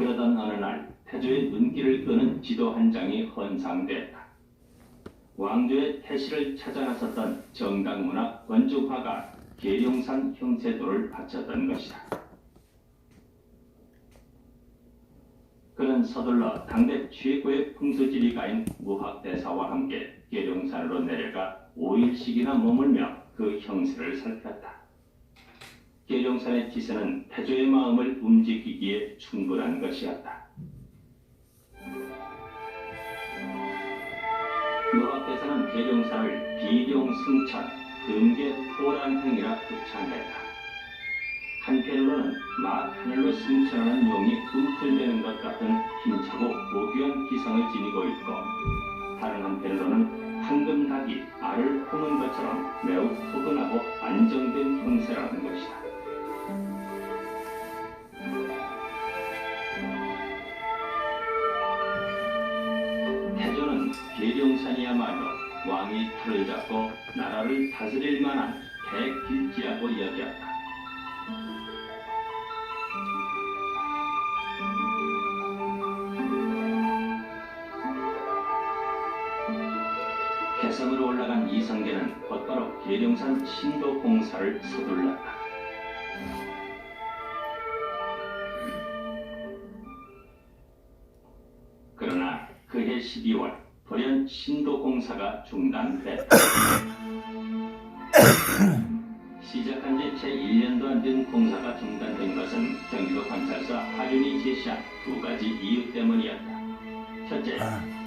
그러던 어느 날 태조의 눈길을 끄는 지도 한 장이 헌상됐다. 왕조의 태실을 찾아 나섰던 정당문학 권주화가 계룡산 형세도를 바쳤던 것이다. 그는 서둘러 당대 최고의 풍수지리가인 무학대사와 함께 계룡산으로 내려가 5일씩이나 머물며 그 형세를 살폈다. 계룡산의 지세는 태조의 마음을 움직이기에 충분한 것이었다. 무학대사는 계룡산을 비룡승천, 금계포란행이라 극찬했다. 한편으로는 막 하늘로 승천하는 용이 꿈틀대는 것 같은 힘차고 고귀한 기성을 지니고 있고, 다른 한편으로는 황금 닭이 알을 품은 것처럼 매우 포근하고 안정된 형세라는 것이다. 태조는 계룡산이야말로 왕이 틀을 잡고 나라를 다스릴 만한 대길지라고 여겼다. 개성으로 올라간 이성계는 곧바로 계룡산 신도공사를 서둘렀다. 그러나 그해 12월 돌연 신도공사가 중단됐다. 시작한 지 채 1년도 안 된 공사가 중단된 것은 경기도 관찰사 하륜이 제시한 두 가지 이유 때문이었다. 첫째,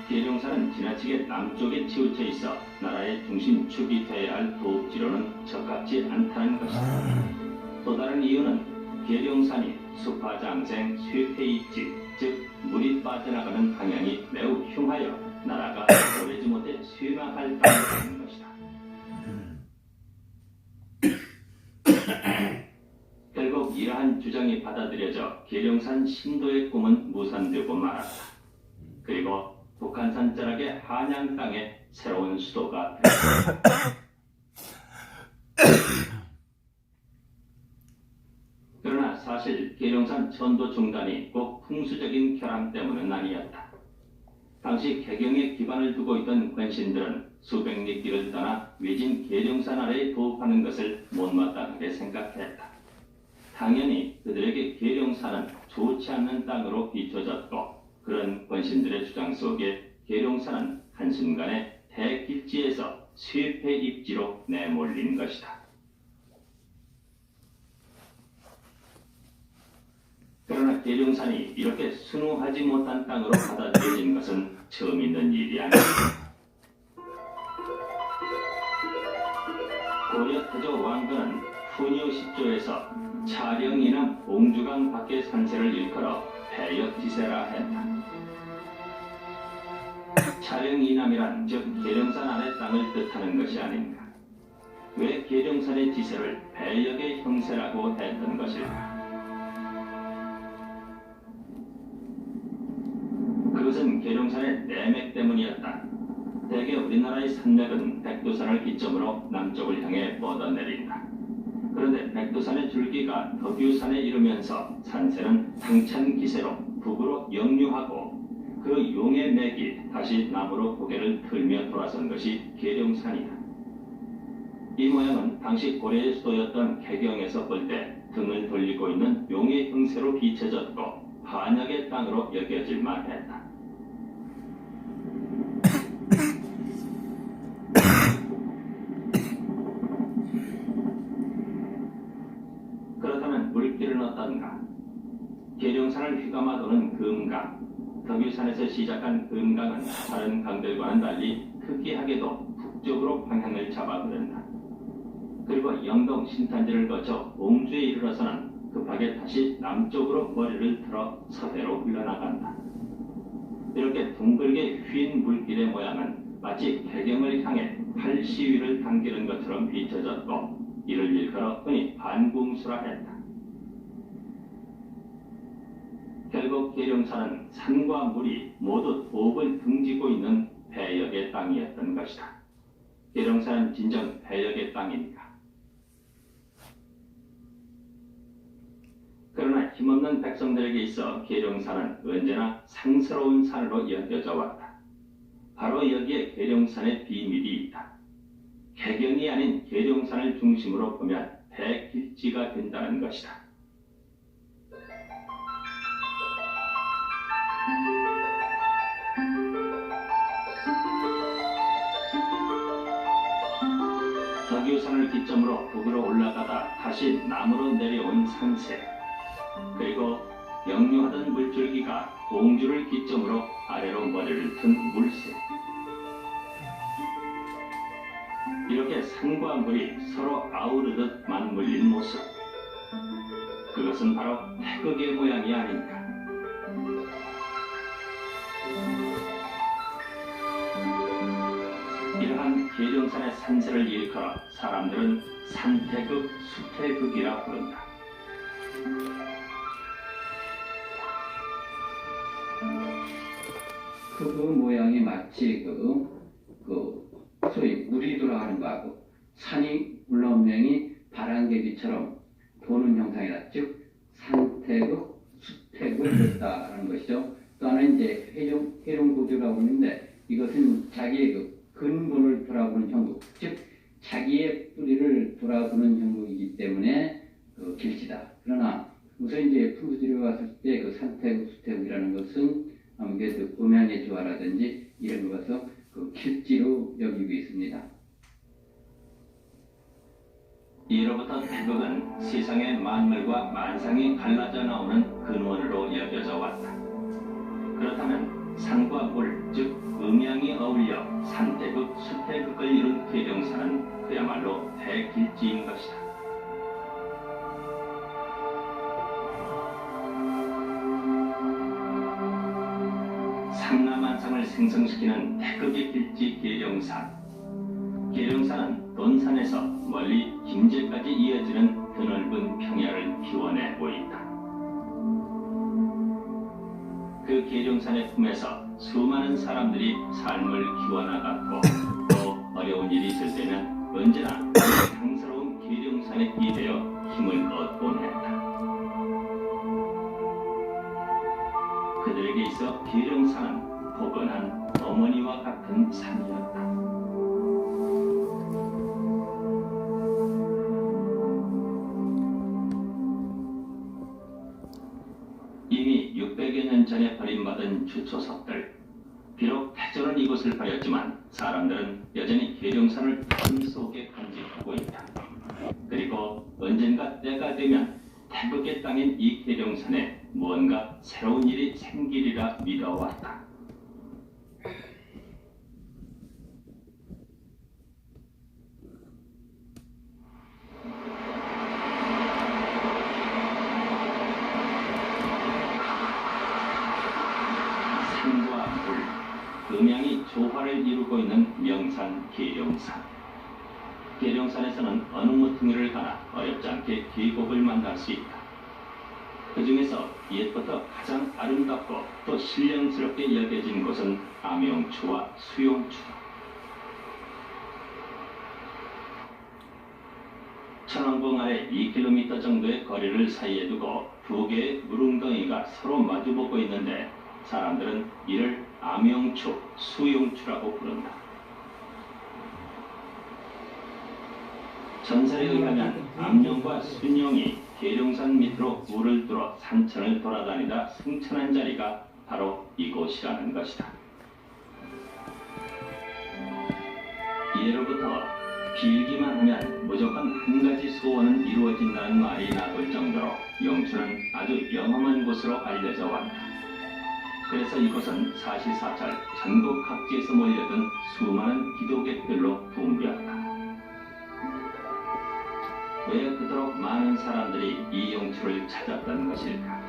계룡산은 지나치게 남쪽에 치우쳐 있어 나라의 중심축이 되어야 할 도읍지로는 적합지 않다는 것이다. 또 다른 이유는 계룡산이 수파장생 쇠폐입지, 즉 물이 빠져나가는 방향이 매우 흉하여 나라가 오래지 못해 쇠망할 까닭인 것이다. 결국 이러한 주장이 받아들여져 계룡산 신도의 꿈은 무산되고 말았다. 그리고 북한산 자락의 한양 땅에 새로운 수도가 되었다. 그러나 사실 계룡산 전도 중단이 꼭 풍수적인 결함 때문은 아니었다. 당시 개경에 기반을 두고 있던 권신들은 수백 리 길을 떠나 외진 계룡산 아래에 도읍하는 것을 못마땅하게 생각했다. 당연히 그들에게 계룡산은 좋지 않는 땅으로 비춰졌고, 그런 권신들의 주장 속에 계룡산은 한순간에 대길지에서 쇠폐입지로 내몰린 것이다. 그러나 계룡산이 이렇게 순우하지 못한 땅으로 받아들여진 것은 처음 있는 일이 아니다. 고려 태조 왕건은 훈요 10조에서 차령이남 봉주강 밖의 산세를 일컬어 배역지세라 했다. 차령이남이란 즉 계룡산 아래 땅을 뜻하는 것이 아닌가. 왜 계룡산의 지세를 배역의 형세라고 했던 것일까? 그것은 계룡산의 내맥 때문이었다. 대개 우리나라의 산맥은 백두산을 기점으로 남쪽을 향해 뻗어내린다. 그런데 백두산의 줄기가 덕유산에 이르면서 산세는 당찬 기세로 북으로 역류하고, 그 용의 맥이 다시 남으로 고개를 틀며 돌아선 것이 계룡산이다. 이 모양은 당시 고려의 수도였던 개경에서 볼 때 등을 돌리고 있는 용의 형세로 비춰졌고 한역의 땅으로 여겨질 만했다. 그렇다면 물길은 어떤가? 계룡산을 휘감아도는 금강, 덕유산에서 시작한 금강은 다른 강들과는 달리 특이하게도 북쪽으로 방향을 잡아 흐른다. 그리고 영동 신탄지를 거쳐 옹주에 이르러서는 급하게 다시 남쪽으로 머리를 틀어 서해로 흘러나간다. 이렇게 둥글게 휜 물길의 모양은 마치 개경을 향해 팔시위를 당기는 것처럼 비춰졌고, 이를 일컬어 흔히 반궁수라 했다. 결국 계룡산은 산과 물이 모두 도읍을 등지고 있는 배역의 땅이었던 것이다. 계룡산은 진정 배역의 땅인가? 그러나 힘없는 없는 백성들에게 있어 계룡산은 언제나 상스러운 산으로 여겨져 왔다. 바로 여기에 계룡산의 비밀이 있다. 개경이 아닌 계룡산을 중심으로 보면 대길지가 된다는 것이다. 덕유산을 기점으로 북으로 올라가다 다시 남으로 내려온 산세, 그리고 역류하던 물줄기가 공주를 기점으로 아래로 머리를 튼 물새. 이렇게 산과 물이 서로 아우르듯 맞물린 모습, 그것은 바로 태극의 모양이 아닌가. 이러한 계룡산의 산세를 일컬어 사람들은 산태극, 수태극이라 부른다. 그 모양이 마치 소위 물이 돌아가는 거하고 산이 물렁명이 바람개비처럼 도는 형상이다. 즉 산태극, 수태극을 했다라는 것이죠. 또 하나는 이제 해룡구조라고 하는데 이것은 자기의 그 근본을 돌아보는 형국, 즉 자기의 뿌리를 돌아보는 형국이기 때문에 길지다. 그러나 우선 이제 풍수지로 왔을 때 그 산태극, 수태극이라는 것은 아무래도 음양의 조화라든지 이런 것을 그 길지로 여기고 있습니다. 이로부터 태극은 세상의 만물과 만상이 갈라져 나오는 근원으로 여겨져 왔다. 그렇다면 산과 물, 즉 음양이 어울려 산태극, 수태극을 이룬 계룡산은 그야말로 대길지인 것이다. 상남한상을 생성시키는 태극의 길지 계룡산. 계룡산은 돈산에서 멀리 김제까지 이어지는 드넓은 평야를 기원해 보인다. 그 계룡산의 품에서 수많은 사람들이 삶을 기원하갔고, 또 어려운 일이 있을 때는 언제나 상스러운 계룡산에 기대어 힘을 얻곤 했다. 그들에게 있어 계룡산은 포근한 어머니와 같은 산이었다. 이미 600여 년 전에 버림받은 주초석들. 비록 태조는 이곳을 버렸지만 사람들은 여전히 계룡산을 마음속에 간직하고 있다. 그리고 언젠가 때가 되면 태극의 땅인 이 계룡산에 무언가 새로운 일이 생기리라 믿어왔다. 산과 물, 음양이 조화를 이루고 있는 명산 계룡산. 계룡산에서는 어느 모퉁이를 가나 어렵지 않게 계곡을 만날 수 있다. 그 중에서 옛부터 가장 아름답고 또 신령스럽게 여겨진 곳은 암용추와 수용추다. 천왕봉 아래 2km 정도의 거리를 사이에 두고 두 개의 물웅덩이가 서로 마주보고 있는데 사람들은 이를 암용추, 수용추라고 부른다. 전설에 의하면 암용과 순용이 계룡산 밑으로 물을 뚫어 산천을 돌아다니다 승천한 자리가 바로 이곳이라는 것이다. 예로부터 빌기만 하면 무조건 한 가지 소원은 이루어진다는 말이 나돌 정도로 용추는 아주 영험한 곳으로 알려져 왔다. 그래서 이곳은 사시사철 전국 각지에서 몰려든 수많은 기도객들로 붐볐다. 왜 그토록 많은 사람들이 이 용추를 찾았던 것일까?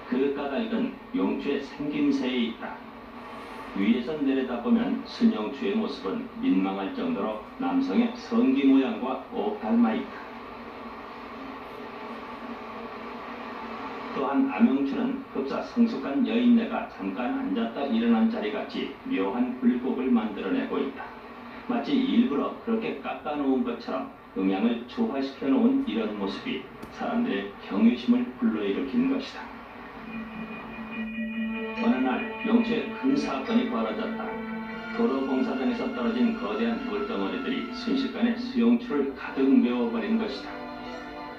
그 까닭은 용추의 생김새에 있다. 위에서 내려다보면 순용추의 모습은 민망할 정도로 남성의 성기 모양과 꼭 닮아 있다. 또한 암용추는 흡사 성숙한 여인네가 잠깐 앉았다 일어난 자리같이 묘한 굴곡을 만들어내고 있다. 마치 일부러 그렇게 깎아놓은 것처럼 음양을 조화시켜 놓은 이런 모습이 사람들의 경외심을 불러일으킨 것이다. 어느 날 영주에 큰 사건이 벌어졌다. 도로 공사장에서 떨어진 거대한 돌덩어리들이 순식간에 수용초를 가득 메워버린 것이다.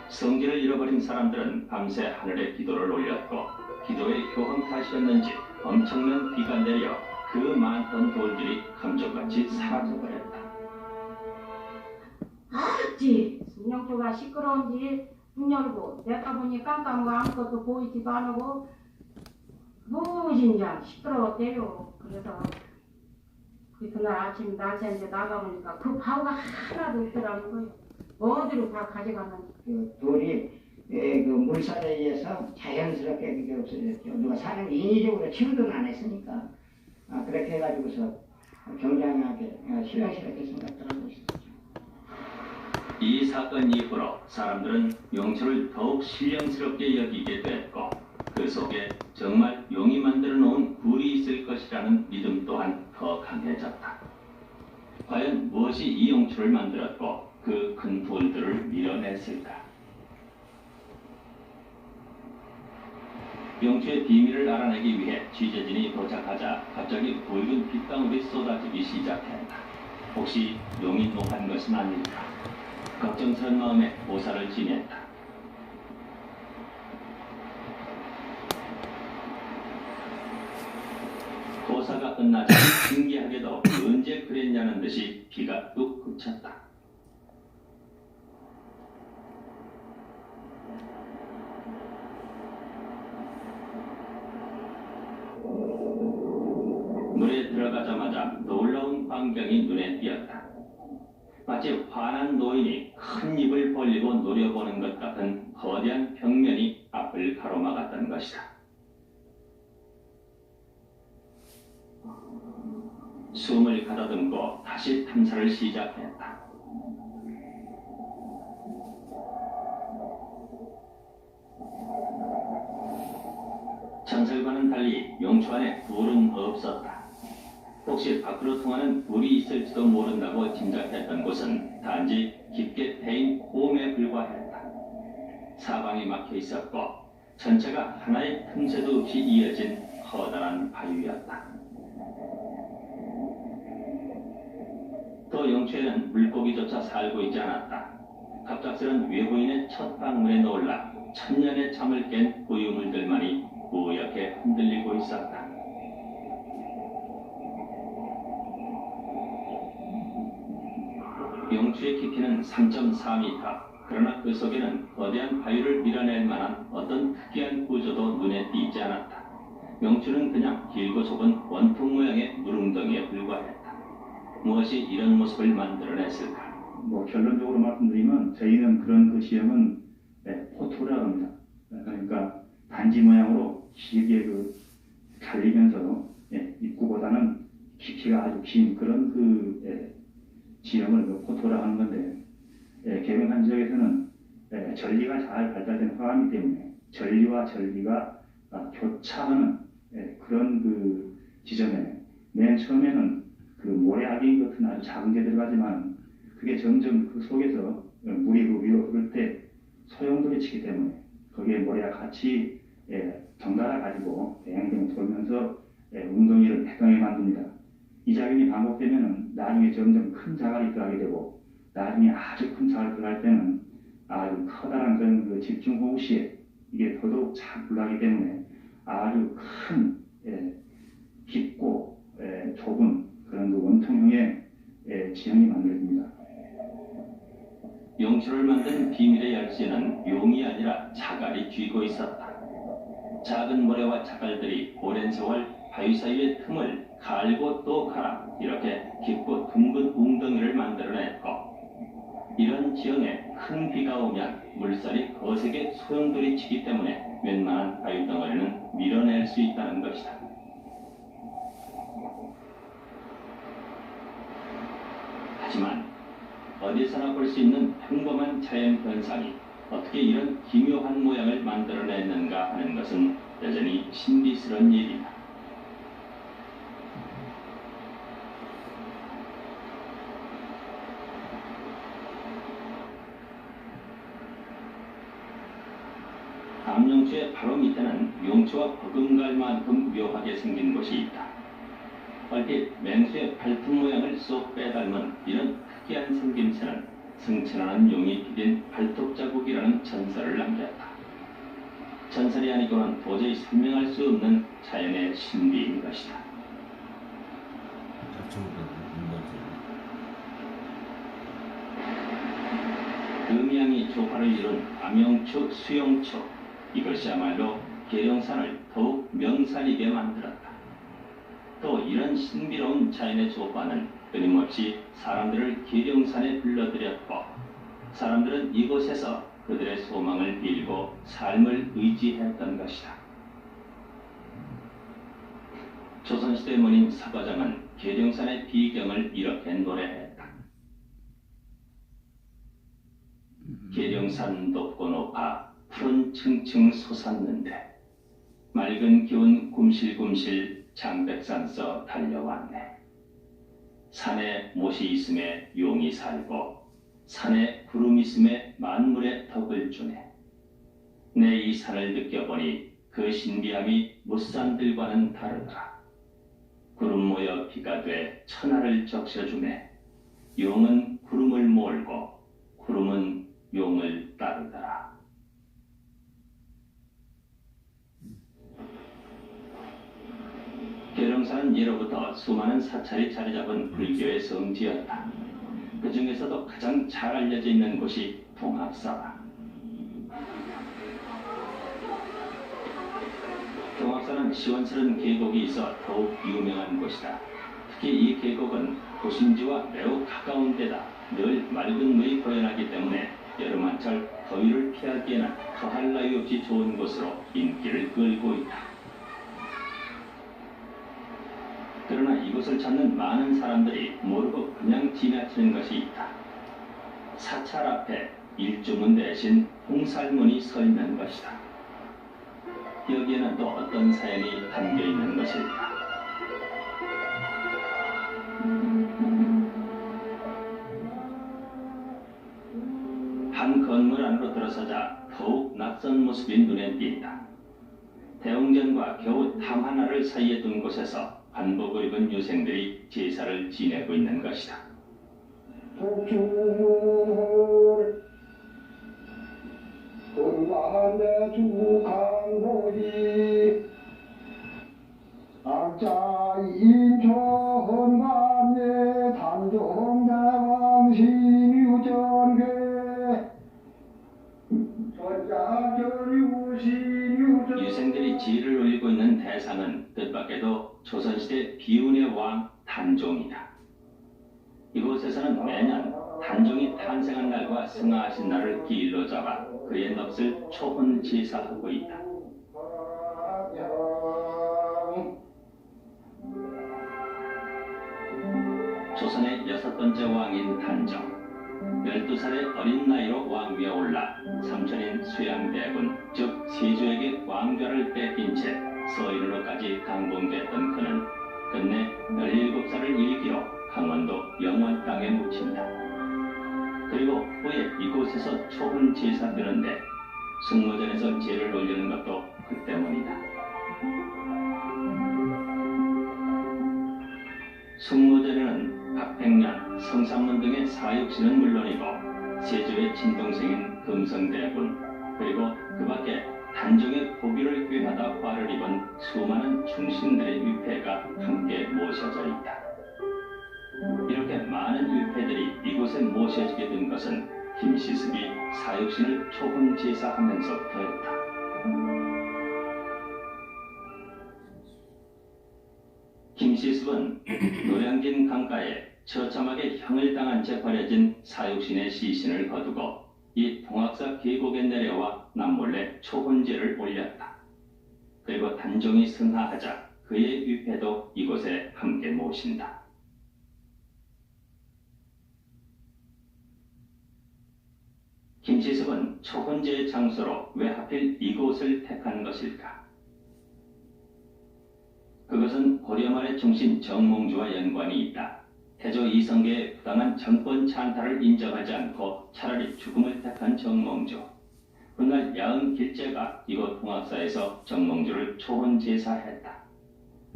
성질을 잃어버린 사람들은 밤새 하늘에 기도를 올렸고 기도의 효험 탓이었는지 엄청난 비가 내려 그 많던 돌들이 감쪽같이 사라져버렸다. 알았지. 승용초가 시끄러운지 문 열고 내가 보니 깜깜한 거 아무것도 보이지도 않고 무진장 시끄러웠대요. 그래서 그날 아침 날새인데 나가보니까 그 바우가 하나도 없더라는 거예요. 어디로 다 가져가는지. 그 돌이 그 물살에 의해서 자연스럽게 그게 없어졌죠. 누가 사람 인위적으로 치우든 안 했으니까 그렇게 해가지고서 굉장하게 신랑스럽게 생각하는 것이죠. 이 사건 이후로 사람들은 용초를 더욱 신령스럽게 여기게 됐고 그 속에 정말 용이 만들어 놓은 굴이 있을 것이라는 믿음 또한 더 강해졌다. 과연 무엇이 이 용초를 만들었고 그 큰 돌들을 밀어냈을까? 용초의 비밀을 알아내기 위해 취재진이 도착하자 갑자기 붉은 빗방울이 쏟아지기 시작했다. 혹시 용이 노한 것은 아닐까? 걱정스런 마음에 모사를 지냈다. 고사가 끝나자 신기하게도 언제 그랬냐는 듯이 비가 뚝 그쳤다. 물에 들어가자마자 놀라운 광경이 눈에 띄었다. 마치 화난 노인이 큰 입을 벌리고 노려보는 것 같은 거대한 벽면이 앞을 가로막았던 것이다. 숨을 가다듬고 다시 탐사를 시작했다. 전설과는 달리 용초 안에 굴은 없었다. 혹시 밖으로 통하는 굴이 있을지도 모른다고 짐작했던 곳은 단지 깊게 패인 홈에 불과했다. 사방이 막혀 있었고 전체가 하나의 틈새도 없이 이어진 커다란 바위였다. 또 용초에는 물고기조차 살고 있지 않았다. 갑작스런 외부인의 첫 방문에 놀라 천년의 잠을 깬 고유물들만이 뿌옇게 흔들리고 있었다. 용초의 깊이는 3.4m. 그러나 그 속에는 거대한 바위를 밀어낼 만한 어떤 특이한 구조도 눈에 띄지 않았다. 용초는 그냥 길고 좁은 원통 모양의 물웅덩이에 불과했다. 무엇이 이런 모습을 만들어냈을까? 결론적으로 말씀드리면 저희는 그런 그 지형은 포토라고 합니다. 그러니까 단지 모양으로 길게 갈리면서 입구보다는 깊이가 아주 긴 그런 지형을 포토라고 하는 건데 개명한 지역에서는 전리가 잘 발달된 화암이기 때문에 전리와 전리가 교차하는 그런 지점에 맨 처음에는 모래알갱이 같은 아주 작은 게 들어가지만 그게 점점 그 속에서 물이 위로 흐를 때 소용돌이 치기 때문에 거기에 모래가 같이 덩달아 가지고 뱅뱅 돌면서 웅덩이를 백덩이 만듭니다. 이 작용이 반복되면 나중에 점점 큰 자갈이 들어가게 되고 나중에 아주 큰 자갈이 들어갈 때는 아주 커다란 그런 집중호우 시에 이게 더더욱 잘 불나기 때문에 아주 큰 깊고 좁은 그런 원통형의 지형이 만들어집니다. 용초를 만든 비밀의 열쇠는 용이 아니라 자갈이 쥐고 있었다. 작은 모래와 자갈들이 오랜 세월 바위 사이의 틈을 갈고 또 갈아 이렇게 깊고 둥근 웅덩이를 만들어냈고 이런 지형에 큰 비가 오면 물살이 거세게 소용돌이 치기 때문에 웬만한 바위 덩어리는 밀어낼 수 있다는 것이다. 하지만 어디서나 볼 수 있는 평범한 자연 현상이 어떻게 이런 기묘한 모양을 만들어냈는가 하는 것은 여전히 신비스러운 일이다. 암용초의 바로 밑에는 용초와 버금갈 만큼 묘하게 생긴 곳이 있다. 얼핏 맹수의 발톱 모양을 쏙 빼닮은 이런 특이한 생김새는 승천하는 용이 디딘 발톱 자국이라는 전설을 남겼다. 전설이 아니고는 도저히 설명할 수 없는 자연의 신비인 것이다. 금양이 조화를 이룬 암용초, 수용초, 이것이야말로 계룡산을 더욱 명산이게 만들었다. 또 이런 신비로운 자연의 조화는 끊임없이 사람들을 계룡산에 불러들였고, 사람들은 이곳에서 그들의 소망을 빌고 삶을 의지했던 것이다. 조선시대 문인 서과장은 계룡산의 비경을 이렇게 노래했다. 계룡산 높고 높아 푸른 층층 솟았는데 맑은 기운 굼실굼실 장백산서 달려왔네. 산에 못이 있음에 용이 살고 산에 구름 있음에 만물의 덕을 주네. 내 이 산을 느껴보니 그 신비함이 무산들과는 다르더라. 구름 모여 비가 돼 천하를 적셔주네. 용은 구름을 몰고 구름은 용을 따르더라. 계룡산은 예로부터 수많은 사찰이 자리잡은 불교의 성지였다. 그 중에서도 가장 잘 알려져 있는 곳이 동학사다. 동학사는 시원스런 계곡이 있어 더욱 유명한 곳이다. 특히 이 계곡은 도심지와 매우 가까운 데다 늘 맑은 물이 고연하기 때문에 여름 한철 더위를 피하기에는 더할 나위 없이 좋은 곳으로 인기를 끌고 있다. 그러나 이곳을 찾는 많은 사람들이 모르고 그냥 지나치는 것이 있다. 사찰 앞에 일주문 대신 홍살문이 서 있는 것이다. 여기에는 또 어떤 사연이 담겨 있는 것일까? 한 건물 안으로 들어서자 더욱 낯선 모습이 눈에 띈다. 대웅전과 겨우 탐 하나를 사이에 둔 곳에서 관복을 입은 유생들이 제사를 지내고 있는 것이다. 독주를 건강한데 주강보지 악자 인천관내 단종대왕신유전계 유생들이 지휘를 올리고 있는 대상은 뜻밖에도 조선시대 비운의 왕 단종이다. 이곳에서는 매년 단종이 탄생한 날과 승하하신 날을 기일로 잡아 그의 넋을 초혼 제사하고 있다. 조선의 6번째 왕인 단종. 12살의 어린 나이로 왕위에 올라 삼촌인 수양대군, 즉 세조에게 왕좌를 뺏긴 채 서인으로까지 강봉됐던 그는 끝내 17살을 일기로 강원도 영원 땅에 묻힌다. 그리고 후에 이곳에서 초혼 제사 드는데 숙모전에서 제를 올리는 것도 그 때문이다. 숙모전에는 박백년, 성삼문 등의 사육신은 물론이고 세조의 친동생인 금성대군, 그리고 그 밖에 단종의 포기를 꾀하다 화를 입은 수많은 충신들의 위패가 함께 모셔져 있다. 이렇게 많은 위패들이 이곳에 모셔지게 된 것은 김시습이 사육신을 초혼 제사하면서부터였다. 김시습은 노량진 강가에 처참하게 형을 당한 채 버려진 사육신의 시신을 거두고 이 동학사 계곡에 내려와 남몰래 초혼제를 올렸다. 그리고 단종이 승하하자 그의 위패도 이곳에 함께 모신다. 김시습은 초혼제의 장소로 왜 하필 이곳을 택한 것일까? 그것은 고려 말의 충신 정몽주와 연관이 있다. 태조 이성계의 부당한 정권 찬탈을 인정하지 않고 차라리 죽음을 택한 정몽주, 훗날 야은길제가 이곳 동학사에서 정몽주를 초혼제사했다.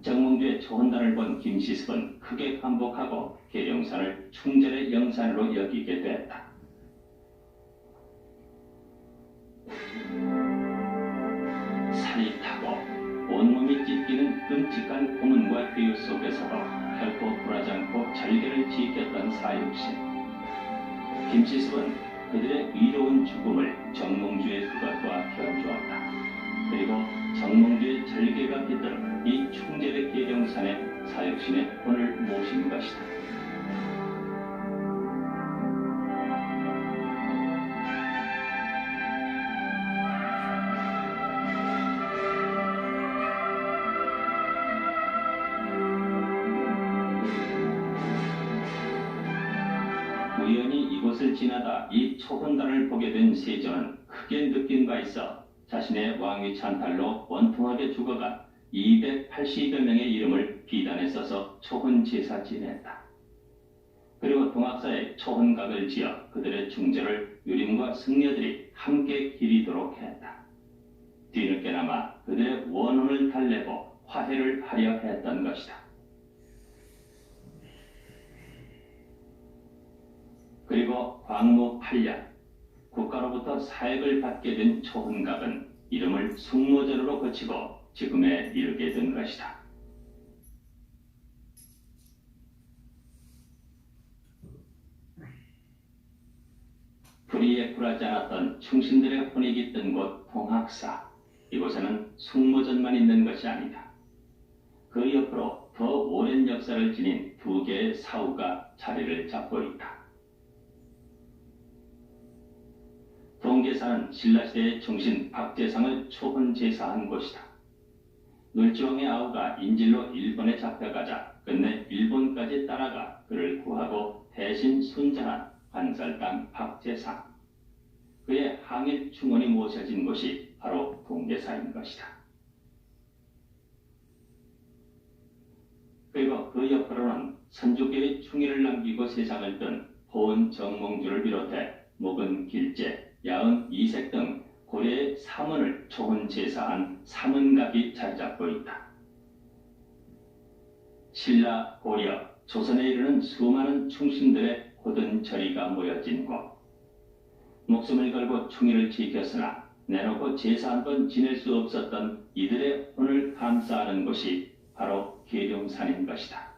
정몽주의 초혼단을 본 김시습은 크게 감복하고 계룡산을 충절의 영산으로 여기게 됐다. 살이 타고 온몸이 찢기는 끔찍한 고문과 비유 속에서도 결코 굴하지 않고 절개를 지켰던 사육신. 김시습은 그들의 위로운 죽음을 정몽주의 그것과 견주었다. 그리고 정몽주의 절개가 깃든 이 충절의 계룡산에 사육신의 혼을 모신 것이다. 우연히 이곳을 지나다 이 초혼단을 보게 된 세조는 크게 느낀 바 있어 자신의 왕위 찬탈로 원통하게 죽어간 280여 명의 이름을 비단에 써서 초혼 제사 지냈다. 그리고 동학사에 초혼각을 지어 그들의 중절을 유림과 승려들이 함께 기리도록 했다. 뒤늦게나마 그들의 원혼을 달래고 화해를 하려 했던 것이다. 그리고 광무 8년 국가로부터 사액을 받게 된 초혼각은 이름을 숙모전으로 거치고 지금에 이르게 된 것이다. 불의에 굴하지 않았던 충신들의 혼이 깃든 곳 동학사. 이곳에는 숙모전만 있는 것이 아니다. 그 옆으로 더 오랜 역사를 지닌 두 개의 사후가 자리를 잡고 있다. 동계사는 신라시대의 충신 박재상을 초혼 제사한 곳이다. 놀지왕의 아우가 인질로 일본에 잡혀가자 끝내 일본까지 따라가 그를 구하고 대신 순장한 관살당 박재상. 그의 항일 충원이 모셔진 곳이 바로 동계사인 것이다. 그리고 그 옆으로는 선조계의 충의를 남기고 세상을 뜬 보은 정몽주를 비롯해 목은 길제, 야은 이색 등 고려의 삼원을 초혼 제사한 삼원각이 자리잡고 있다. 신라, 고려, 조선에 이르는 수많은 충신들의 고든 절이가 모여진 곳. 목숨을 걸고 충의를 지켰으나 내놓고 제사 한 번 지낼 수 없었던 이들의 혼을 감사하는 곳이 바로 계룡산인 것이다.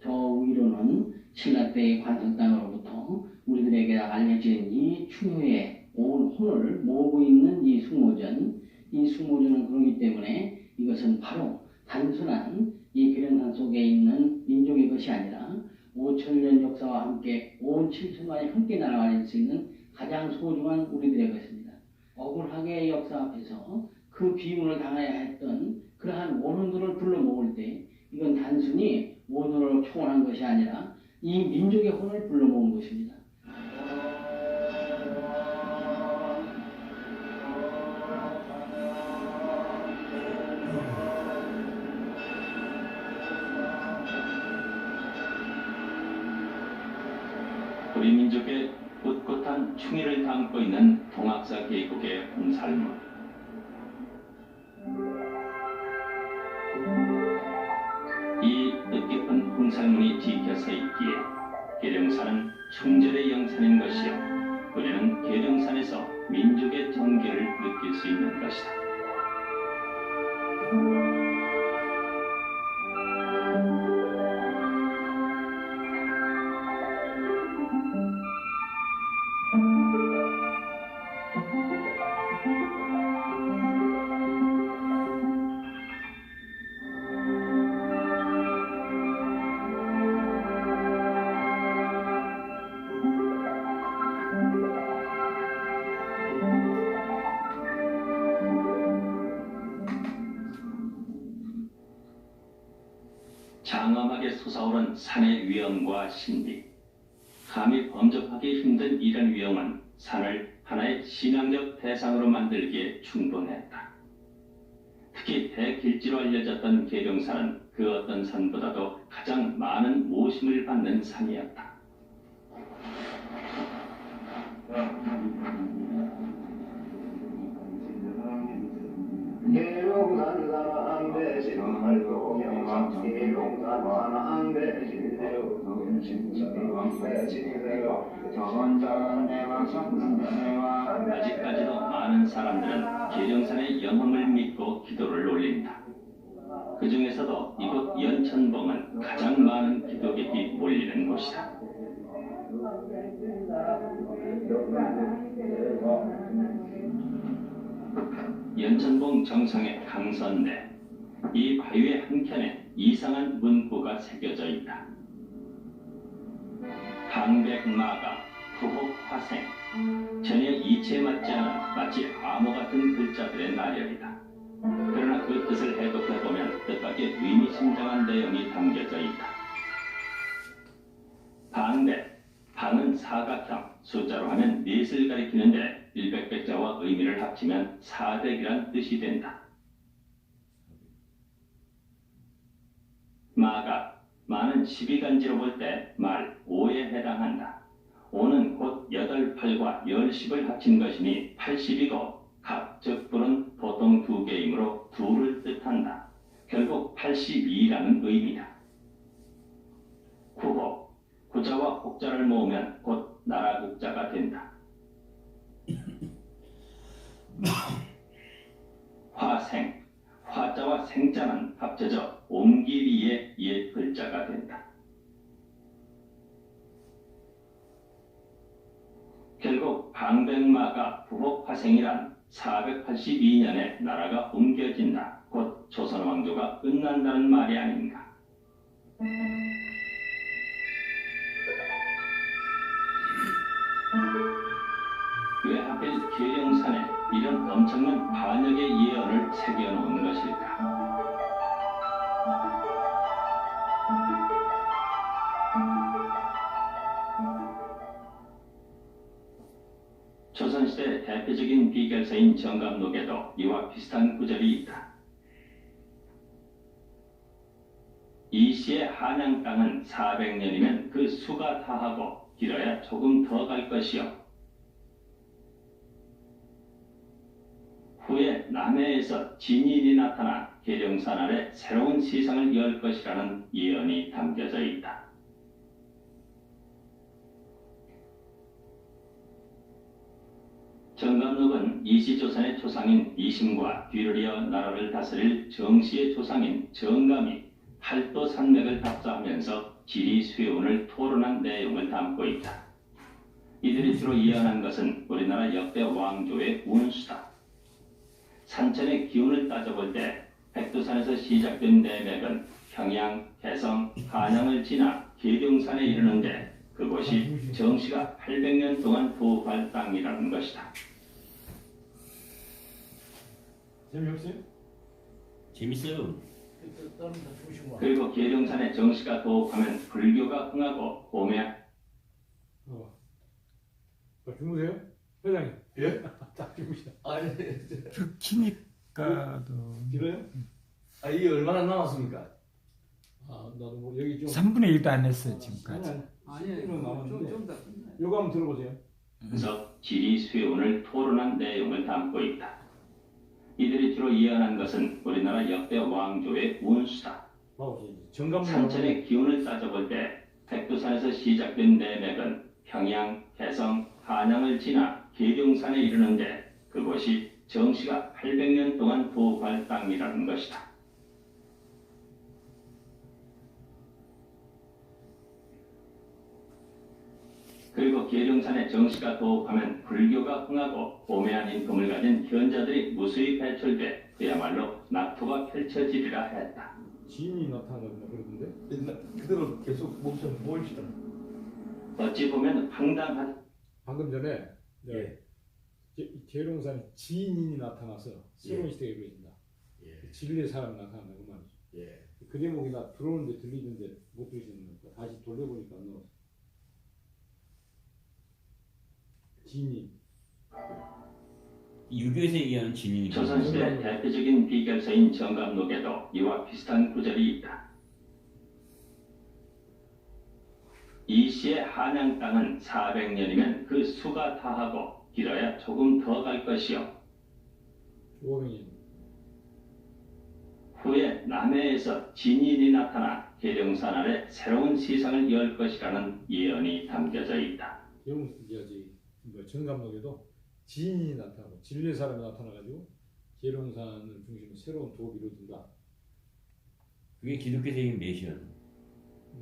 저 위로는 신라 때의 관성당으로부터 우리들에게 알려진 이 충효의 온 혼을 모으고 있는 이 숙모전, 이 숙모전은 그렇기 때문에 이것은 바로 단순한 이 계룡산 속에 있는 민족의 것이 아니라 5,000년 역사와 함께 온 칠순만이 함께 날아갈 수 있는 가장 소중한 우리들의 것입니다. 억울하게 역사 앞에서 그 비운을 당해야 했던 그러한 원혼들을 불러 모을 때 이건 단순히 원혼을 초월한 것이 아니라 이 민족의 혼을 불러 모은 것입니다. 우리 민족의 꿋꿋한 충의를 담고 있는 동학사 계곡의 홍살문. 이 뜻깊은 홍살문이 지켜서 있기에 계룡산은 충절의 영산인 것이요, 우리는 계룡산에서 민족의 정기를 느낄 수 있는 것이다. 장엄하게 솟아오른 산의 위엄과 신비. 감히 범접하기 힘든 이런 위엄은 산을 하나의 신앙적 대상으로 만들기에 충분했다. 특히 대길지로 알려졌던 계룡산은 그 어떤 산보다도 가장 많은 모심을 받는 산이었다. 아직까지도 많은 사람들은 계룡산의 영험을 믿고 기도를 올린다. 그 중에서도 이곳 연천봉은 가장 많은 기도객이 몰리는 곳이다. 연천봉 정상의 강선대, 이 바위의 한켠에 이상한 문구가 새겨져 있다. 강백마가, 부혹화생, 전혀 이치에 맞지 않은 마치 암호 같은 글자들의 나열이다. 그러나 그 뜻을 해독해보면 뜻밖의 의미심장한 내용이 담겨져 있다. 방백, 방은 사각형, 숫자로 하면 넷을 가리키는데 일백백자와 의미를 합치면 사백이란 뜻이 된다. 마가, 마는 12간지로 볼 때 말, 5에 해당한다. 5는 곧 8, 8과 10, 10을 합친 것이니 80이고 갑, 즉 불은 보통 두 개이므로 둘을 뜻한다. 결국 82라는 의미다. 구호, 구자와 혹자를 모으면 곧 나라국자가 된다. 화생, 화자와 생자는 합쳐져 옴기리의 옛 글자가 된다. 결국 방백마가 부혹화생이란 482년에 나라가 옮겨진다. 곧 조선 왕조가 끝난다는 말이 아닌가. 왜 하필 계룡산에 이런 엄청난 반역의 예언을 새겨놓은 것일까? 조선시대 대표적인 비결서인 정감록에도 이와 비슷한 구절이 있다. 이 시의 한양 땅은 400년이면 그 수가 다하고 길어야 조금 더 갈 것이요. 후에 남해에서 진인이 나타나 계룡산 아래 새로운 세상을 열 것이라는 예언이 담겨져 있다. 정감록은 이시조선의 조상인 이심과 뒤를 이어 나라를 다스릴 정시의 조상인 정감이 팔도 산맥을 답사하면서 지리 쇠운을 토론한 내용을 담고 있다. 이들이 주로 예언한 것은 우리나라 역대 왕조의 운수다. 산천의 기운을 따져볼 때 백두산에서 시작된 내맥은 평양, 개성, 한양을 지나 계룡산에 이르는데 그곳이 정시가 800년 동안 부활 땅이라는 것이다. 재미없어요? 재밌어요. 그리고 계룡산에 정시가 도읍하면 불교가 흥하고 봄에 주무세요? 회장님. 예? 딱 주무시다. 아니, 키니까도 길어요? 아, 이게 얼마나 남았습니까? 아, 나도 뭐 여기 좀 3분의 1도 안 했어요 지금까지. 아니, 좀 요거 한번 들어보세요. 그래서 지리 쇠운을 토론한 내용을 담고 있다. 이들이 주로 예언한 것은 우리나라 역대 왕조의 운수다. 봐보세요. 정감록 산천의 기운을 따져볼 때 백두산에서 시작된 내맥은 평양, 개성, 한양을 지나 계룡산에 이르는데 그곳이 정시가 800년 동안 부활 땅이라는 것이다. 그리고 계룡산에 정시가 도읍하면 불교가 흥하고 봄에 아닌 봄을 가진 현자들이 무수히 배출돼 그야말로 낙토가 펼쳐지리라 했다. 지인이 나타난다 그러던데. 그대로 계속 목소리 모이시더라. 어찌 보면 황당한 방금 전에 예. 계룡산에 지인이 나타나서 새로운 시대가 이루어진다. 예. 진리의 사람이 나타난다 그 말이죠. 예. 그 대목이 나 들어오는데 들리는데 못 들으시는 거니까 다시 돌려보니까 안 나왔어. 지인이 유교에서 얘기하는 진인이 조선시대 대표적인 비결서인 정감록에도 이와 비슷한 구절이 있다. 이 시의 한양 땅은 400년이면 그 수가 다하고 길어야 조금 더 갈 것이요. 500년. 후에 남해에서 진인이 나타나 계룡산 아래 새로운 세상을 열 것이라는 예언이 담겨져 있다. 정감록에도 지인이 나타나고 진리의 사람이 나타나가지고 계룡산을 중심으로 새로운 도읍이 이루어진다. 그게 기독교적인 메시아죠.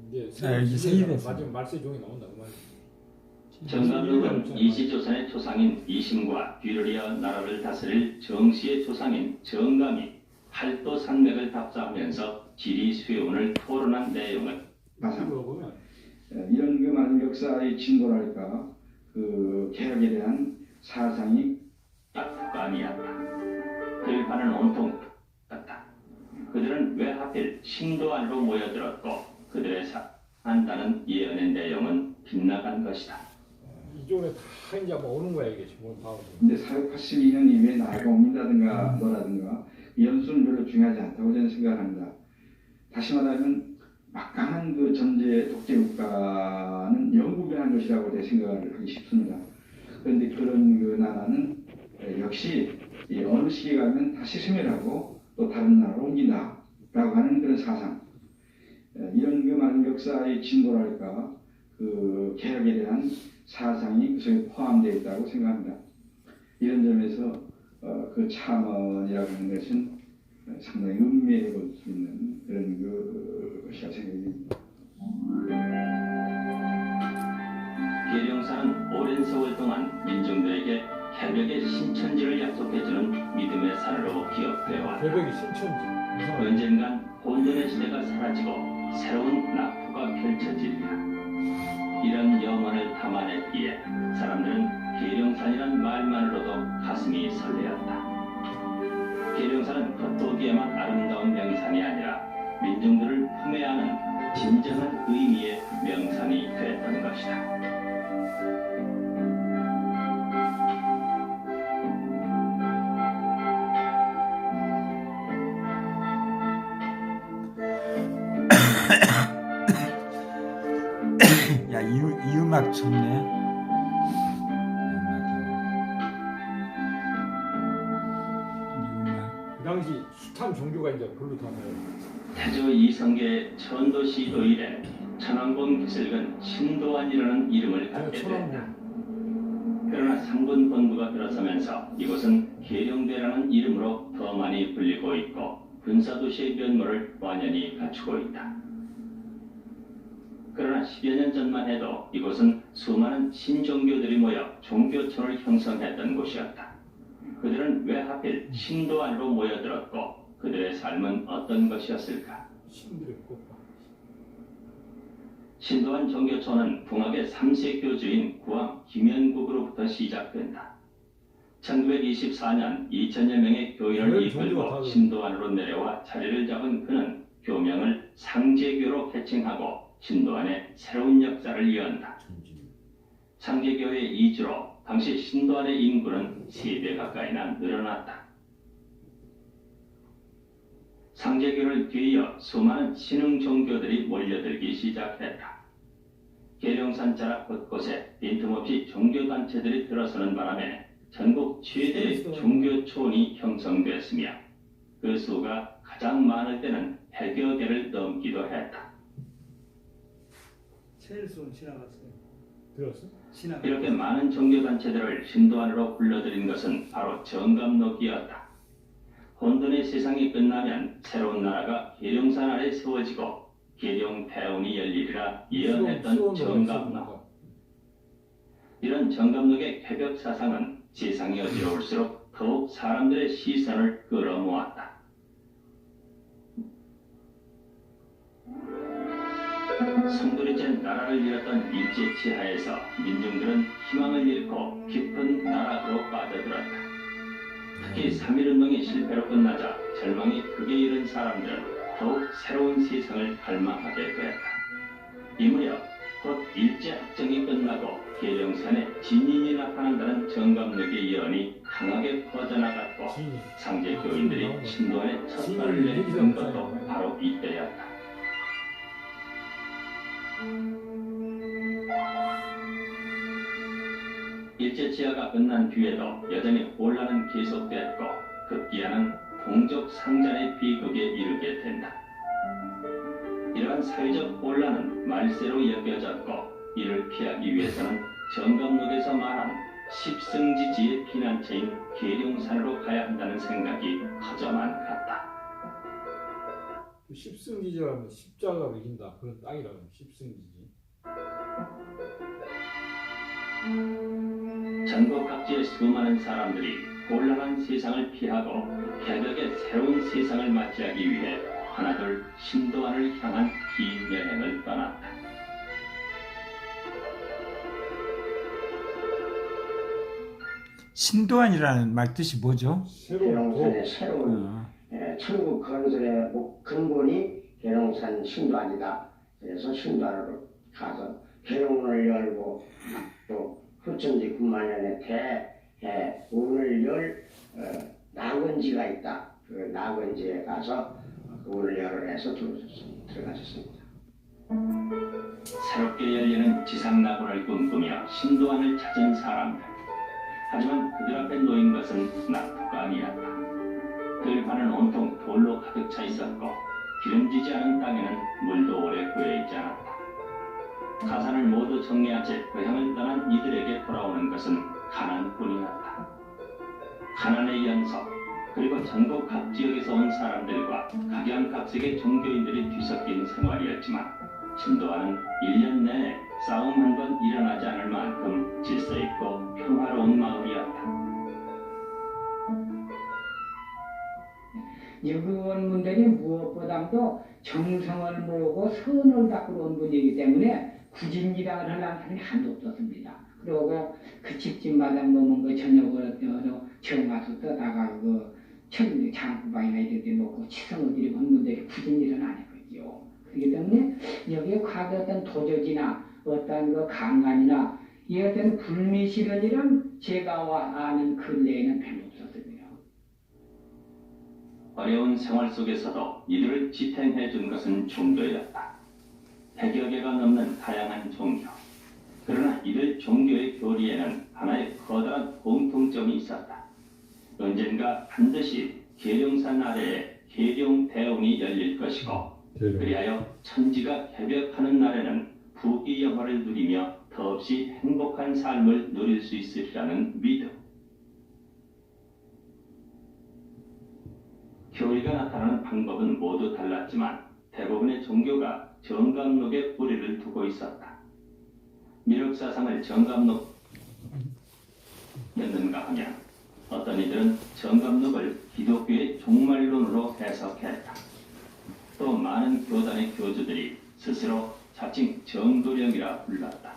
이제 여기 생일에서 마지막 말세종이 나온다 그 말이야. 정감록은 이시조선의 조상인 이심과 뒤를 이어 나라를 다스릴 정시의 조상인 정감이 팔도 산맥을 답사하면서 지리 수요문을 토론한 내용을 보면 이런 그 많은 역사의 진보랄까 그 개혁에 대한 사상이 아니었다. 들판은 온통 같다. 그들은 왜 하필 신도 안으로 모여들었고 그들의 한다는 예언의 내용은 빗나간 것이다. 이쪽에 다 이제 뭐 오는 거야 이게 지금 다 오고. 근데 482년 이후에 나이가 옮긴다든가 뭐라든가 이 연수는 별로 중요하지 않다고 저는 생각합니다. 다시 말하면 막강한 그 전제 독재 국가는 영국이라는 것이라고 제 생각을 하기 쉽습니다. 그런데 그런 그 나라는 역시 어느 시기에 가면 다시 세멸하고 또 다른 나라로 옮긴다라고 하는 그런 사상. 이런 그 많은 역사의 진보랄까 그 개혁에 대한 사상이 그 속에 포함되어 있다고 생각합니다. 이런 점에서 그 참언이라고 하는 것은 상당히 음미해 볼 수 있는 그런 것이라 생각이 듭니다. 계룡산은 오랜 세월 동안 민중들에게 개벽의 신천지를 약속해주는 믿음의 산으로 기억되어 왔다. 개벽이 신천지. 언젠간 혼돈의 시대가 사라지고 새로운 낙후가 펼쳐지리라. 이런 염원을 담아냈기에 사람들은 계룡산이란 말만으로도 가슴이 설레었다. 계룡산은 겉보기에만 아름다운 명산이 아니라 민중들을 품에 안은 진정한 의미의 명산이 됐던 것이다. 야, 이 음악 좋네. 그 당시 숱한 종교가 이제 글로 다 모여. 태조 이성계 천도시도 이래 천왕봉 기슬근 신도안이라는 이름을 갖게 됐다. 그러나 상분 본부가 들어서면서 이곳은 계룡대라는 이름으로 더 많이 불리고 있고 군사도시의 면모를 완연히 갖추고 있다. 그러나 10여 년 전만 해도 이곳은 수많은 신종교들이 모여 종교촌을 형성했던 곳이었다. 그들은 왜 하필 신도 안으로 모여들었고 그들의 삶은 어떤 것이었을까? 신들의 꽃밭. 신도안 종교촌은 궁합의 3세 교주인 구암 김현국으로부터 시작된다. 1924년 2천여 명의 교인을 이끌고 신도안으로 내려와 자리를 잡은 그는 교명을 상제교로 개칭하고 신도안의 새로운 역사를 이어간다. 상제교의 이주로 당시 신도안의 인구는 3배 가까이나 늘어났다. 상제교를 뒤이어 수많은 신흥 종교들이 몰려들기 시작했다. 계룡산 자락 곳곳에 빈틈없이 종교단체들이 들어서는 바람에 전국 최대의 종교촌이 형성됐으며 그 수가 가장 많을 때는 100여 개를 넘기도 했다. 체일손 지나갔어요. 들었어? 이렇게 많은 종교단체들을 신도안으로 불러들인 것은 바로 정감록이었다. 혼돈의 세상이 끝나면 새로운 나라가 계룡산 아래 세워지고 계룡태운이 열리리라 예언했던 정감록. 이런 정감록의 개벽 사상은 세상이 어지러울수록 더욱 사람들의 시선을 끌어모았다. 성도리째 나라를 잃었던 일제치하에서 민중들은 희망을 잃고 깊은 나락으로 빠져들었다. 특히 3.1운동이 실패로 끝나자 절망이 극에 이른 사람들은 더욱 새로운 세상을 갈망하게 되었다. 이 무렵 곧 일제학정이 끝나고 계룡산에 진인이 나타난다는 정감록의 예언이 강하게 퍼져나갔고 상제교인들이 신도안에 첫 발을 내딛은 것도 바로 이때였다. 일제치하가 끝난 뒤에도 여전히 혼란은 계속됐고 급기야는 동족 상잔의 비극에 이르게 된다. 이러한 사회적 혼란은 말세로 여겨졌고 이를 피하기 위해서는 정감록에서 말한 십승지지의 피난처인 계룡산으로 가야 한다는 생각이 커져만 갔다. 십승지지라면 십자가로 이긴다 그런 땅이라고 십승지지. 전국 각지의 수많은 사람들이 곤란한 세상을 피하고 개벽의 새로운 세상을 맞이하기 위해 하나둘 신도안을 향한 긴 여행을 떠났다. 신도안이라는 말 뜻이 뭐죠? 계룡산의 새로운 천국 건설의 근본이 계룡산 신도안이다. 그래서 신도안으로 가서 계룡을 열고 또 후천지 9만년에 문을 열 낙원지가 있다. 그 낙원지에 가서 그 문을 열어내서 들어가셨습니다. 새롭게 열리는 지상낙원을 꿈꾸며 신도안을 찾은 사람들. 하지만 그들 앞에 놓인 것은 낙토가 아니었다. 들판은 온통 돌로 가득 차 있었고 기름지지 않은 땅에는 물도 오래 고여있지 않았다. 가산을 모두 정리한 채 고향을 떠난 이들에게 돌아오는 것은 가난뿐이었다. 가난의 연속, 그리고 전국 각 지역에서 온 사람들과 각양각색의 종교인들이 뒤섞인 생활이었지만 신도안은 1년 내내 싸움 한 번 일어나지 않을 만큼 질서 있고 평화로운 마을이었다. 여기 온 분들이 무엇보다도 정성을 모으고 선을 닦으러 온 분이기 때문에 구진일항을 하려는 사람이 한도 없었습니다. 그리고 그 집집마다 먹는 거 저녁을 정화수 떠다가 그 장구방이나 이런 데 놓고 치성을 드리고 온 분들이 구진일은 안 했거든요. 그렇기 때문에 여기에 과거 어떤 도적이나 어떤 그 강간이나 이 어떤 불미실현 일은 제가 아는 근래에는 별로 없었습니다. 어려운 생활 속에서도 이들을 지탱해 준 것은 종교였다. 100여 개가 넘는 다양한 종교. 그러나 이들 종교의 교리에는 하나의 커다란 공통점이 있었다. 언젠가 반드시 계룡산 아래에 계룡대운이 열릴 것이고 그리하여 천지가 개벽하는 날에는 부귀 영화를 누리며 더없이 행복한 삶을 누릴 수 있으리라는 믿음. 교리가 나타나는 방법은 모두 달랐지만 대부분의 종교가 정감록에 뿌리를 두고 있었다. 미륵사상을 정감록이었는가 하면 어떤 이들은 정감록을 기독교의 종말론으로 해석했다. 또 많은 교단의 교주들이 스스로 자칭 정도령이라 불렀다.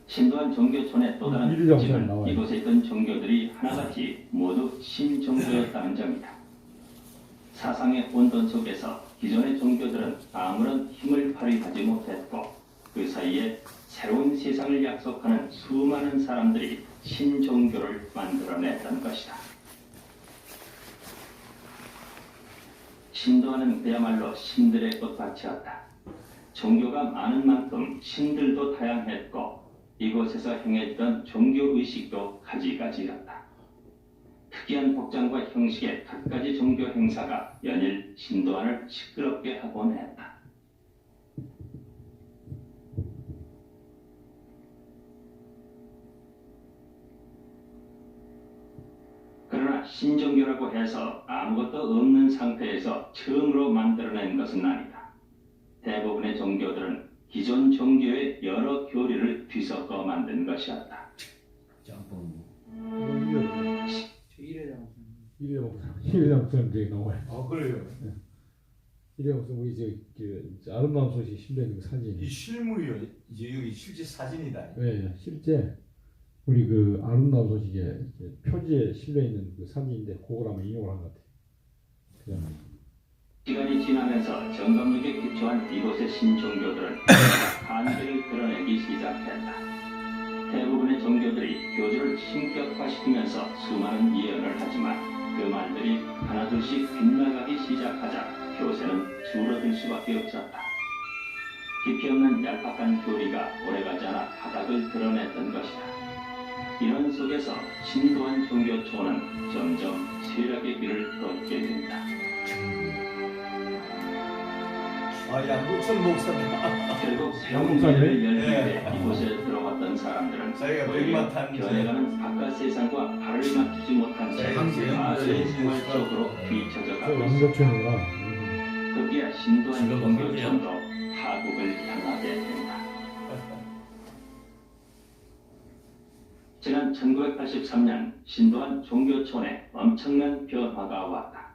신도안 종교촌의 또 다른 특징은 이곳에 있던 종교들이 하나같이 모두 신종교였다는 점이다. 사상의 혼돈 속에서 기존의 종교들은 아무런 힘을 발휘하지 못했고 그 사이에 새로운 세상을 약속하는 수많은 사람들이 신종교를 만들어냈던 것이다. 신도안은 그야말로 신들의 꽃밭이었다. 종교가 많은 만큼 신들도 다양했고 이곳에서 행했던 종교의식도 가지가지였다. 특이한 복장과 형식의 갖가지 종교 행사가 연일 신도안을 시끄럽게 하곤 했다. 그러나 신종교라고 해서 아무것도 없는 상태에서 처음으로 만들어낸 것은 아니다. 대부분의 종교들은 기존 종교의 여러 교리를 뒤섞어 만든 것이었다. 이래장 목사님 되게 나와요. 아 그래요? 이래장 목사님 우리 아름다운 소식 실려있는 사진. 이 실물이요. 이제 여기 실제 사진이다. 네, 실제 우리 그 아름다운 소식에 표지에 실려있는 그 사진인데 그걸 아마 인용을 한 것 같아요. 시간이 지나면서 정감록에 기초한 이곳의 신종교들은 한계를 드러내기 시작했다. 대부분의 종교들이 교주를 신격화시키면서 수많은 예언을 하지만 그 말들이 하나둘씩 빗나가기 시작하자 교세는 줄어들 수밖에 없었다. 깊이 없는 얄팍한 교리가 오래가지 않아 바닥을 드러냈던 것이다. 이런 속에서 신도한 종교 초원은 점점 쇠락의 길을 걷게 된다. 아, 양국천 목사다. 결국 새로운 미래를 열기 위해 네. 이곳에 들어왔던 사람들은 자기가 오히려 백마탄 변해가는 바깥 세상과 발을 맞추지 못한 채 마을의 생활 속으로 뒤쳐져 가고 있습니다. 양조촌이구나. 급기야 신도한 지금 종교촌도 타국을 향하게 된다. 지난 1983년 신도한 종교촌에 엄청난 변화가 왔다.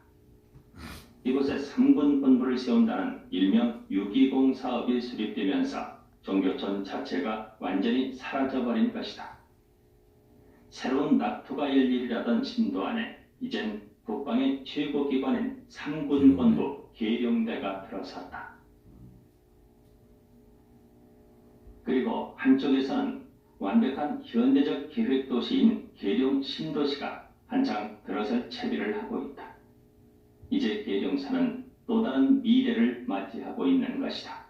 이곳에 3군 본부를 세운다는 일명 620 사업이 수립되면서 종교촌 자체가 완전히 사라져버린 것이다. 새로운 낙토가 열리려던 신도안에 이젠 국방의 최고 기관인 3군 본부 계룡대가 들어섰다. 그리고 한쪽에서는 완벽한 현대적 계획 도시인 계룡 신도시가 한창 들어설 채비를 하고 있다. 이제 계룡사는 또 다른 미래를 맞이하고 있는 것이다.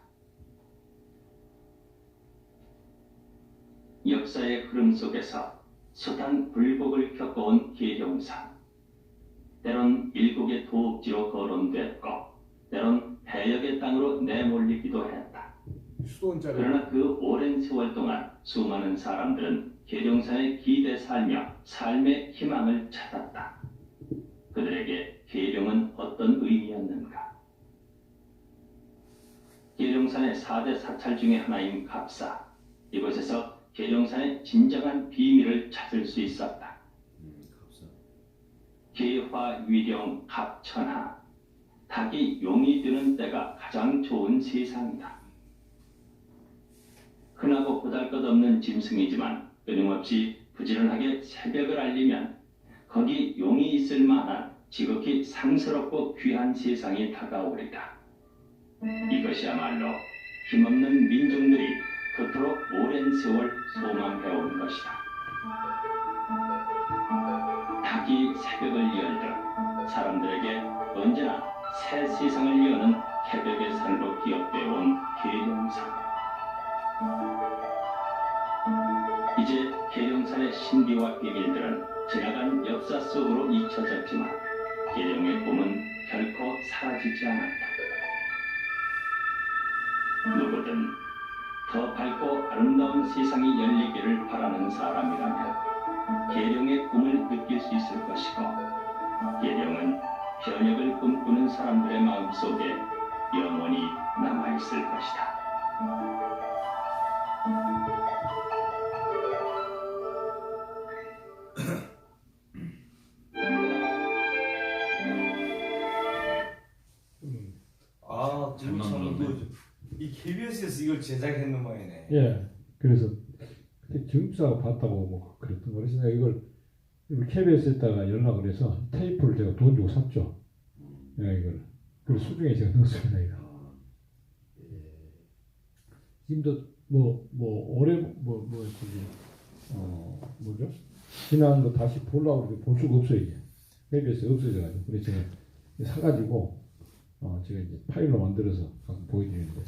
역사의 흐름 속에서 숱한 굴곡을 겪어온 계룡사. 때론 일국의 도읍지로 거론됐고 때론 해역의 땅으로 내몰리기도 했다. 그러나 그 오랜 세월 동안 수많은 사람들은 계룡산에 기대 살며 삶의 희망을 찾았다. 그들에게 계룡은 어떤 의미였는가? 계룡산의 4대 사찰 중에 하나인 갑사. 이곳에서 계룡산의 진정한 비밀을 찾을 수 있었다. 계화위령 갑천하. 닭이 용이 되는 때가 가장 좋은 세상이다. 흔하고 보잘것없는 짐승이지만 끊임없이 부지런하게 새벽을 알리면 거기 용이 있을 만한 지극히 상스럽고 귀한 세상이 다가오리다. 이것이야말로 힘없는 민중들이 그토록 오랜 세월 소망해온 것이다. 닭이 새벽을 열듯 사람들에게 언제나 새 세상을 여는 새벽의 산으로 기억되어 온 계룡산. 이제 계룡산의 신비와 비밀들은 지나간 역사 속으로 잊혀졌지만 계룡의 꿈은 결코 사라지지 않았다. 누구든 더 밝고 아름다운 세상이 열리기를 바라는 사람이라면 계룡의 꿈을 느낄 수 있을 것이고 계룡은 변혁을 꿈꾸는 사람들의 마음속에 영원히 남아있을 것이다. 아, 잘 만들었네. 이 KBS에서 이걸 제작했는 모양이네. 예. 그래서 그때 정입사가 봤다고 뭐 그랬던 거 그래서 내가 이걸 KBS에다가 연락을 해서 테이프를 제가 돈 주고 샀죠. 내가 이걸. 그리고 수중에 제가 넣었습니다. 이거. 지금도 올해 뭐죠? 지난 거 다시 보려고 그러는데 볼 수가 없어요 이게. KBS 없어져가지고 그래서 제가 사가지고 제가 이제 파일로 만들어서 가끔 보여드리는데.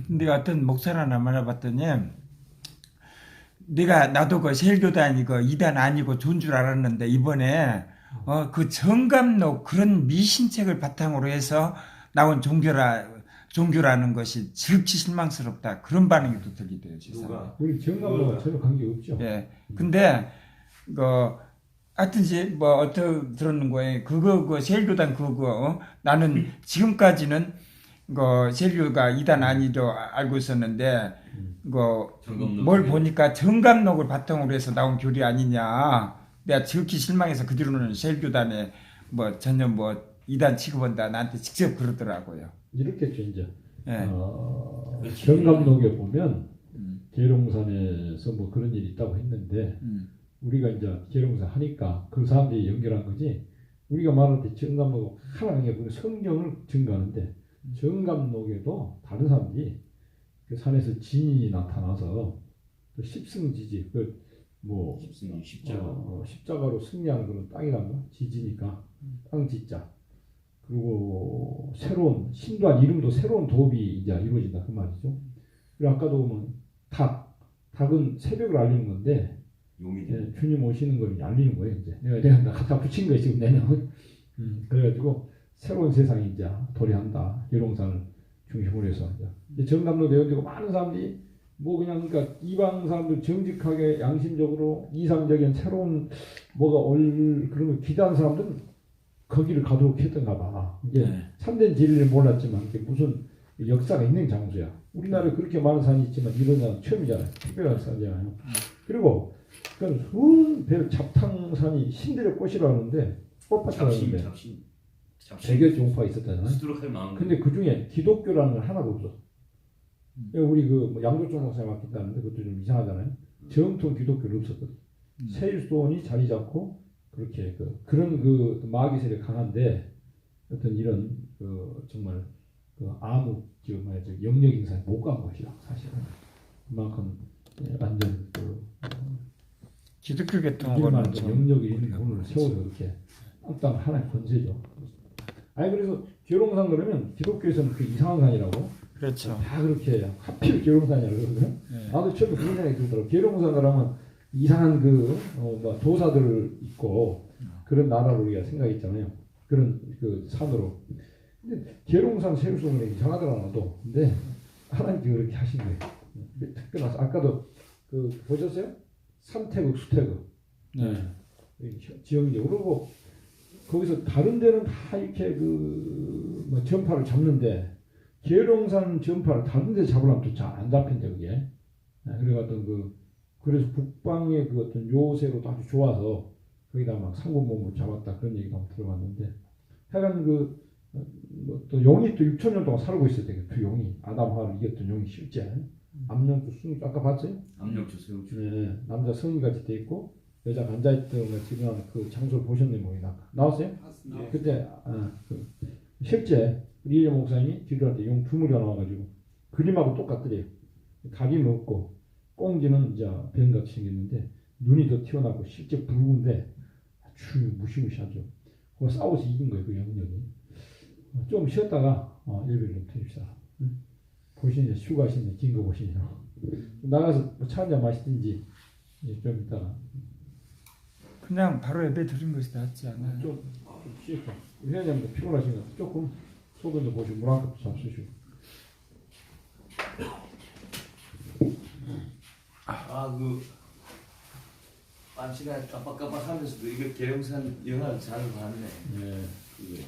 내가 어떤 목사를 하나 만나봤더니 나도 그 세일교단이고 이단 아니고 좋은 줄 알았는데 이번에 그 정감록 그런 미신책을 바탕으로 해서 나온 종교라는 것이 지극히 실망스럽다 그런 반응이 또 들리대요. 누가? 우리 정감록은 전혀 관계 없죠. 예. 근데 하여튼 뭐 어떻게 들었는 거예요. 그 세일교단 나는 지금까지는 세일교가 이단 아니죠 알고 있었는데 뭘 보니까 정감록을 바탕으로 해서 나온 교리 아니냐. 내가 지극히 실망해서 그 뒤로는 세일교단에 전혀 이단 취급한다 나한테 직접 그러더라고요. 이렇겠죠 이제. 예. 정감록에 보면 계룡산에서 뭐 그런 일이 있다고 했는데 우리가 이제 계룡산 하니까 그 사람들이 연결한 거지. 우리가 말할 때 정감록 하나는 게 성경을 증거하는데 정감록에도 다른 사람들이 그 산에서 진인이 나타나서 또 십승지지 십자가로 승리하는 그런 땅이란가 땅 지자 그리고 새로운 신도한 이름도 새로운 도읍이 이제 이루어진다 그 말이죠. 그리고 아까도 보면 닭은 새벽을 알리는 건데 용이 예, 주님 오시는 걸 알리는 거예요. 이제 내가 갖다 붙인 거예요. 지금 내년. 그래가지고 새로운 세상이 이제 도래한다. 계룡산을 중심으로 해서 이제 정담로 내원되고 많은 사람들이 뭐 그냥 그러니까 이방 사람들 정직하게 양심적으로 이상적인 새로운 뭐가 올 그런 걸 기대하는 사람들은 거기를 가도록 했던가 봐. 이게 참된 진리를 몰랐지만 이게 무슨 역사가 있는 장소야. 우리나라에 그렇게 많은 산이 있지만 이런 산은 처음이잖아요. 특별한 산이잖아요. 그리고 그 잡탕산이 신들의 꽃이라는데 꽃밭이라는데 대결 종파가 있었잖아요. 근데 그 중에 기독교라는 건 하나도 없어. 우리 그 양조총 목사님 맡겼다는데 그것도 좀 이상하잖아요. 정통 기독교는 없었거든. 세일손이 자리 잡고 그렇게 그런 그 마귀 세력 강한데 어떤 이런 그 정말 그 암흑 영역 인사에 못 간 것이야 사실은. 그만큼 완전 그 기독교계통하고는 영역이 있는 분을 세워서 이렇게 땅 하나의 권세죠. 아니 그래서 계룡산 그러면 기독교에서는 그 이상한 산이라고. 그렇죠. 다 그렇게 하필 계룡산이라고 그러거든. 나도 처음에 그런 생각이 들더라고. 계룡산 그러면 이상한 뭐 도사들 있고 그런 나라로 우리가 생각했잖아요. 그런 그 산으로. 근데 계룡산 세우소는 이상하더라 나도. 근데 하나님께 그렇게 하신 거예요. 특별해서 아까도 그 보셨어요? 삼태극 수태극. 네. 지형적으로 그리고 거기서 다른 데는 다 이렇게 뭐 전파를 잡는데 계룡산 전파를 다른 데 잡으려면 또 잘 안 잡힌대 그게. 그래가지고 그래서 북방의 그 어떤 요새로도 아주 좋아서 거기다 막 상고몸으로 잡았다 그런 얘기도 한번 들어봤는데 하여간 또 용이 또 6,000년 동안 살고 있어야 되겠 그 용이 아담하를 이겼던 용이 실제 암령주 승 아까 봤어요? 암령주 승주. 네, 남자 성인같이 돼 있고 여자 앉아있던 지금 그 장소를 보셨네 뭐 나왔어요? 네. 그때 실제 리에 목사님이 기도할 때 용 두 무리가 나와가지고 그림하고 똑같더래요. 각이 없고 꽁지는 이제 뱀같이 생겼는데 눈이 더 튀어나오고 실제 붉은데 아주 무시무시하죠. 그거 싸워서 이긴 거예요 그 영역이. 좀 쉬었다가 예배를 좀 드립시다. 보시니 휴가시니 긴 거 보시니 나가서 차 한잔 마시든지 좀 이따가 그냥 바로 예배 드린 것이 낫지 않아요? 좀 쉬었다. 우리 회장님도 피곤하신 것 같아요. 조금 속은 좀 보시고 물 한 컵 잡수시고. 밤시간에 깜빡깜빡하면서도 이거 계룡산 영화를 잘 봤네. 네. 그게.